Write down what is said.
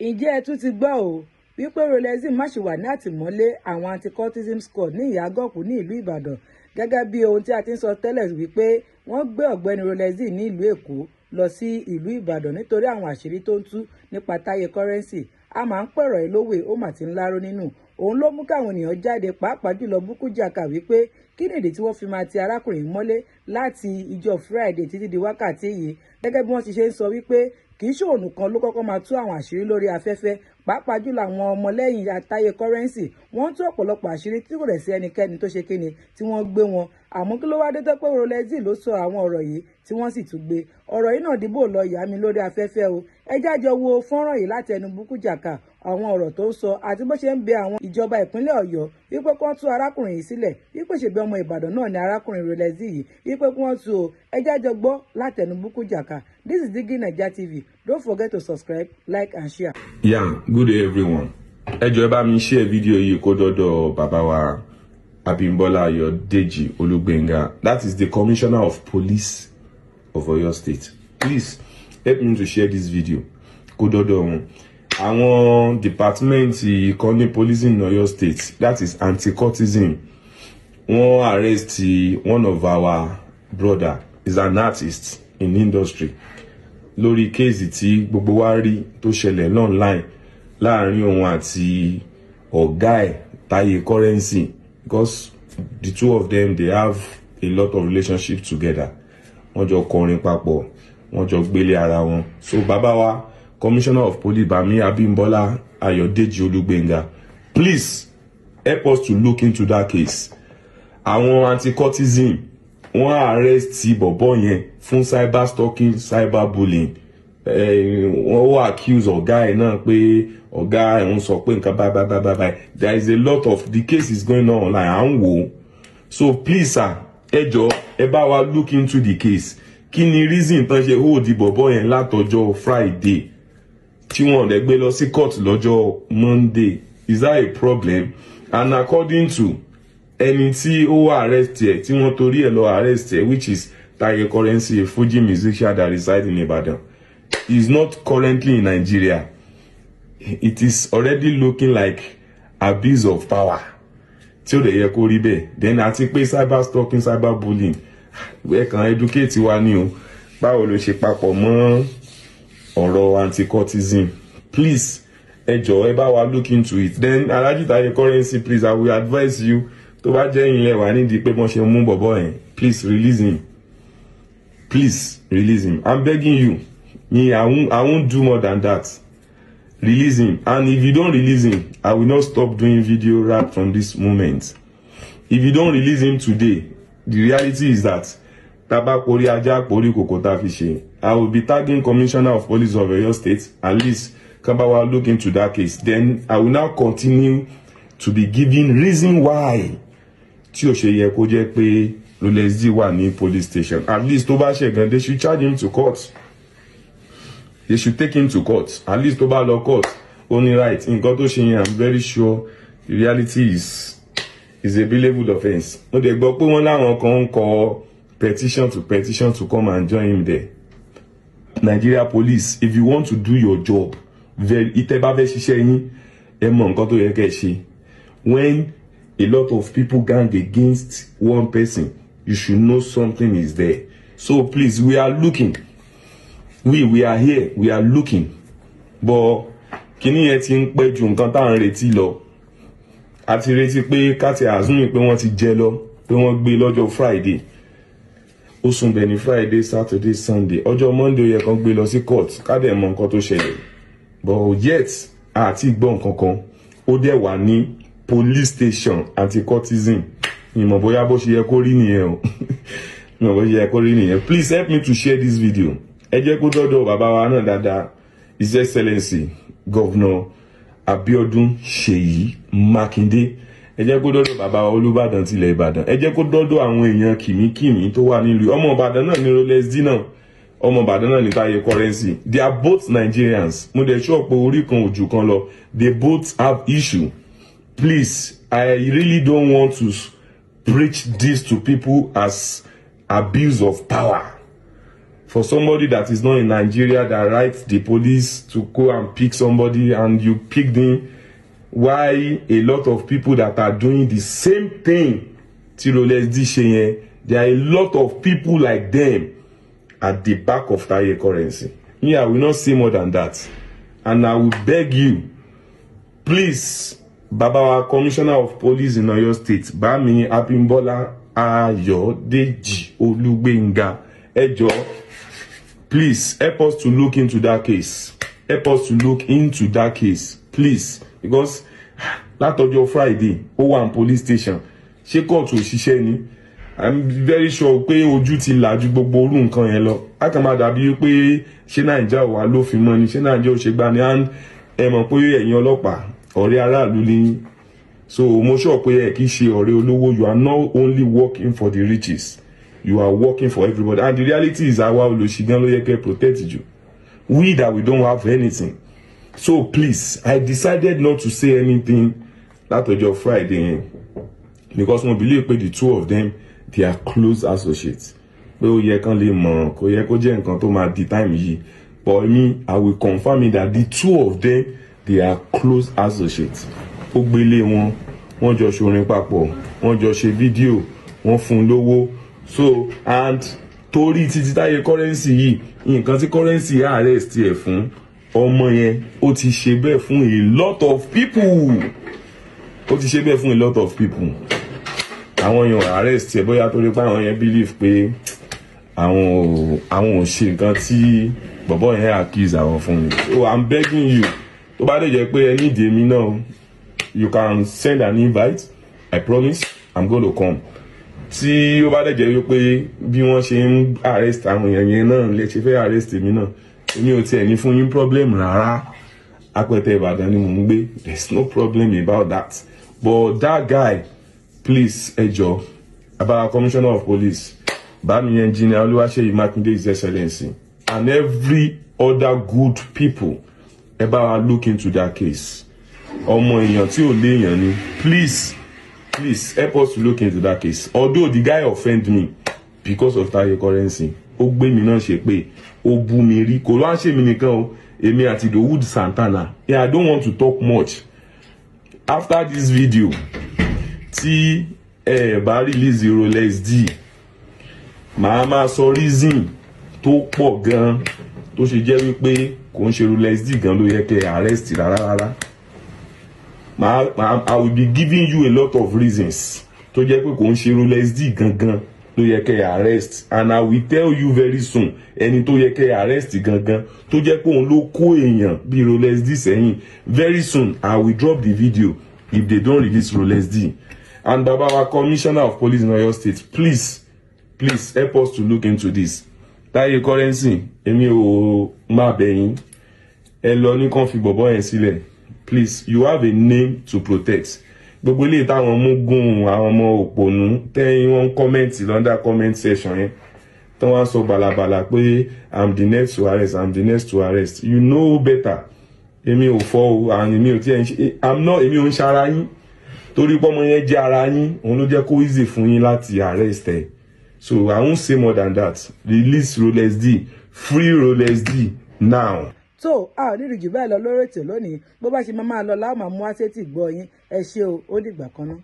Ǹjẹ́ ẹ tún ti gbọ́ o wípé Rolex Dee má ṣe wà ní àtìmọ́lé àwọn anti-cultism squad ní Ìyágànkù ní ìlú Ìbàdàn gẹ́gẹ́ bí ohun tí a ti ń sọ tẹ́lẹ̀ wípé wọ́n gbé ọ̀gbẹ́ni Rolex Dee ní ìlú Èkó lọ sí ìlú Ìbàdàn nítorí àwọn àṣírí tó ń tú nípa Taye currency. A máa ń pẹ̀rọ̀ ẹ lówè ó mà ti ń láró nínú. Òun ló mú káwọn ènìyàn jáde pàápàá jùlọ Búkújàkà wípé kí nìdí tí wọ́n fi máa ti arákùnrin mọ́lé láti ìjọ Friday títí di wákàtí yìí gẹ́gẹ́ bí wọ́n ti ṣe ń sọ wípé kì í ṣe òun nìkan ló kọ́kọ́ máa tú àwọn àṣírí lórí afẹ́fẹ́ pàápàá jùlọ àwọn ọmọlẹ́yìn Taye currency wọ́n tú ọ̀pọ̀lọpọ̀ àṣírí tí kò rẹ̀ sí ẹnikẹ́ni tó ṣe kíni tí wọ́n gbé wọn àmọ́ kí ló wá dé tó pé Rolex Dee ló sọ àwọn ọ̀rọ̀ yìí tí wọ́n sì tún gbé ọ̀rọ̀ yìí náà dìbò lọ yà mí lórí afẹ́fẹ́ o ẹ jájọ wo fọ́nrán yìí láti ẹnu Búkújàkà àwọn ọ̀rọ̀ tó ń sọ àti bó ṣe ń bẹ àwọn ìjọba ìpínlẹ̀ Ọ̀yọ́ wípé kí wọ́n tú arákùnrin yìí sílẹ̀ wípé ṣèbí ọmọ Ìbàdàn náà ni arákùnrin Rolex Dee yìí wípé kí wọ́n tú o ẹ jájọ gbọ́ láti ẹnu Búkújàkà. This is Dee Naija TV. Don't forget to subscribe, like and share. Yeah, good day everyone. Ẹ jọ̀ọ́ ẹ bá mi share video yìí kó dọ́dọ̀ bàbá wa Abimbola Ayodeji Olugbenga. That is the Commissioner of Police of Oyo State. Please help me to share this video. Kó dọ́dọ̀ wọn. Àwọn department ìkọ́ni police in Oyo State, that is anti-cultism. Wọ́n arrest one of our brother, is an artist in industry. Lórí kéèsì tí gbogbo wa rí tó ṣẹlẹ̀ online láàrin òun àti ọ̀gá ẹ̀ Taye currency, because the two of them they have a lot of relationship together. Wọ́n jọ kọrin papọ̀, wọ́n jọ gbélé ara wọn. So bàbá wa Commissioner of Police Bami Abimbola Ayodeji Olugbenga, please help us to look into that case. Àwọn anti-cultism wọ́n arrest bọ̀bọ́ yẹn fún cyber stalking, cyber bullying. Wọ́n wá accuse ọ̀gá ẹ̀ náà pé ọ̀gá ẹ̀ ń sọ pé nǹkan bye. There is a lot of the cases going on online à ń wò. So please sir, ẹ jọ̀ọ́ ẹ bá wa look into the case. Kí ni reason tán ṣe hold bọ̀bọ́ yẹn látọjọ́ Friday tí wọ́n dẹ̀ gbé lọ sí court lọ́jọ́ Monday? Is that a problem? And according to ẹni tí ó wà arrest ẹ̀ tí wọ́n torí ẹ̀ lọ arrest ẹ̀, which is Taye currency, a Fuji musician that resides in Ibadan, is not currently in Nigeria. It is already looking like abuse of power. Tí ó dẹ̀ yẹ kó rí bẹ́ẹ̀. Then àti pé cyber stalking, cyber bullying, ẹ kàn educate wa ni o. Báwo ló ṣe papọ̀ mọ́ ọ̀rọ̀ anti-cultism? Please, ẹ jọ̀ọ́ ẹ bá wa look into it. Then Alhaji Taye currency, please, I will advise you tó bá jẹ́ ilẹ̀ wà nídìí pé wọ́n ṣe mú bọ̀bọ̀ yẹn, please release him. Please release him. I'm begging you. I won't do more than that. Release him. And if you don't release him, I will not stop doing video right from this moment. If you don't release him today, the reality is that I will be tagging Commissioner of Police of Oyo State. At least Kabawa look into that case. Then I will now continue to be giving reason why tí ó ṣe yẹ kó jẹ́ pé Rolex Dee wà ní police station. At least tó bá ṣe gan, they should charge him to court. They should take him to court. At least tó bá lọ court, only right. Nǹkan tó ṣe yẹn, I'm very sure the reality is a billable offense. Ó dẹ̀ gbọ́ pé wọ́n láwọn kan ń kọ petition to come and join him there. Nigeria police, if you want to do your job, ìtẹ́ bá fẹ́ ṣiṣẹ́ yín, ẹ mọ̀ nǹkan tó yẹ kẹ́ ṣe. When a lot of people gang against one person, you should know something is there. So please, we are looking. We are here. We are looking. But kíní yẹn ti ń pẹ́ ju nǹkan tá à ń retí lọ. A ti retí pé ká ti assume pé wọ́n ti jẹ lọ, pé wọ́n gbé lọ́jọ́ Friday. Ó sùn bẹ̀ ní Friday, Saturday, Sunday. Ọjọ́ Monday ó yẹ kán gbé lọ sí court. Ká dẹ̀ mọ̀ nǹkan tó ṣẹlẹ̀. But yet, àti gbọ́ nǹkan kan. Ó dẹ̀ wà ní police station anti-cultism. Ìmọ̀ bóyá bó ṣe yẹ kó rí nìyẹn o. Ìmọ̀ bó ṣe yẹ kó rí nìyẹn. Please help me to share this video. Ẹ jẹ́ kó dọ́dọ̀ bàbá wa náà dáadáa. His Excellency Governor Abiodun Seyi Makinde. Ẹ jẹ́ kó dọ́dọ̀ bàbá wa Olubadan tilẹ̀ Ìbàdàn. Ẹ jẹ́ kó dọ́dọ̀ àwọn èèyàn kìmíkìmí tó wà nílùú. Ọmọ Ìbàdàn náà ni Rolex Dee náà. Ọmọ Ìbàdàn náà ni Taye currency. They are both Nigerians. Mo dẹ̀ sure pé orí kan ojú kan lọ. They both have issue. Please, I really don't want to preach this to people as abuse of power. for somebody that is not in Nigeria that writes the police to go and pick somebody and you pick them, why a lot of people that are doing the same thing to Rolex Dee, there are a lot of people like them at the back of Taye currency. Yeah, I will not say more than that. And I will beg you, please, Baba, Commissioner of Police in Oyo State, Bami Abimbola Deji Olubenga, Ejo, please help us to look into that case. Help us to look into that case, please. Because that of your Friday, O1 police station, she called to Shisheni. I'm very sure pé ojú ti làjú gbogbo orú nǹkan yẹn lọ. A kàn máa dàbí pé ṣé Naija wà lófin mọ́ ni, ṣé Naija ò ṣe gbà ni, and ẹ mọ̀ pé ẹ̀yin ọlọ́pàá ọ̀rẹ́ aráàlú ni. So mo sure pé ẹ kì í ṣe ọ̀rẹ́ olówó. You are not only working for the riches, you are working for everybody. And the reality is àwa olóṣìgán ló yẹ kẹ́ protect you. We that we don't have anything. So please, I decided not to say anything that was your Friday because we believe the two of them, they are close associates. Pé ó yẹ kán lè mọ̀, kò yẹ kó jẹ́ nǹkan tó máa di time yìí. But me, I will confirm it that the two of them, they are close associates. Ó gbélé wọn, wọ́n jọ ṣorin papọ̀, wọ́n jọ ṣe fídíò, wọ́n fún lówó. So, and torí títí Taye currency yìí, nǹkan tí currency arrest ẹ̀ fún ọmọ yẹn, ó ti ṣe bẹ́ẹ̀ fún a lot of people. Ó ti ṣe bẹ́ẹ̀ fún a lot of people. Àwọn èèyàn arrest ẹ̀ bóyá torí pé àwọn yẹn believe pé àwọn ò ṣe nǹkan tí bọ̀bọ́ yẹn accuse àwọn fún mi. So I'm begging you, tó bá dẹ̀ jẹ́ pé ẹ need èmi náà, you can send an invite. I promise I'm going to come. Tí ó bá dẹ̀ jẹ́ pé bí wọ́n ṣe ń arrest àwọn èèyàn yẹn náà lè ṣe fẹ́ arrest èmi náà, èmi ò tiẹ̀ ní fún yín problem rárá. Apẹtẹ Ìbàdàn ni mò ń gbé. There's no problem about that. But that guy, please, Ejo, about Commissioner of Police, Bami Engineer Olubadan Seyi Makinde, His Excellency, and every other good people about look into that case. Ọmọ èèyàn tí ò léèyàn ni, please help us to look into that case. Although the guy offended me because of Taye currency, ó gbé mi náà ṣe pé ó bú mi rí, kò ló ń ṣe mi nìkan o, èmi àti the Wood Santana. Yeah, I don't want to talk much. After this video, tí bá release Rolex Dee, màá máa sọ reason tó pọ̀ gan tó ṣe jẹ́ wípé kò ń ṣe Rolex Dee gan ló yẹ kẹ́ arrest rárá. I will be giving you a lot of reasons tó jẹ́ pé kò ń ṣe Rolex Dee gangan ló yẹ kẹ́ arrest, and I will tell you very soon ẹni tó yẹ kẹ́ arrest gangan tó jẹ́ pé òun ló kó èèyàn bí Rolex Dee sẹ́yìn. Very soon I will drop the video if they don't release Rolex Dee. And Baba, our Commissioner of Police in Oyo State, please help us to look into this. Taye currency, èmi ò má bẹ̀ yín, ẹ lọ ní kàn fi bọ̀bọ́ yẹn sílẹ̀. Please, you have a name to protect. Gbogbo ilé táwọn mú gùn àwọn ọmọ òpònú tẹ́yìn wọ́n comment lọ́ndà comment section yẹn tí wọ́n sọ balabala pé I'm the next to arrest, I'm the next to arrest. You know better. Èmi ò fọ́ o, and èmi ò tí ẹ̀ ń ṣe, èmi ò ń ṣara yín. Torí pé ọmọ yẹn jẹ́ ara yín, òun ló jẹ́ kó easy fún yín láti arrest ẹ̀. So I won't say more than that. Release Rolex Dee, free Rolex Dee now. So a ò ní rí jù bẹ́ẹ̀ lọ lórí ètò lónìí. Bó bá ṣe máa lọ láwọn máa mú àṣetì gbọ́ yín. Ẹ ṣé o, ó dìgbà kan náà.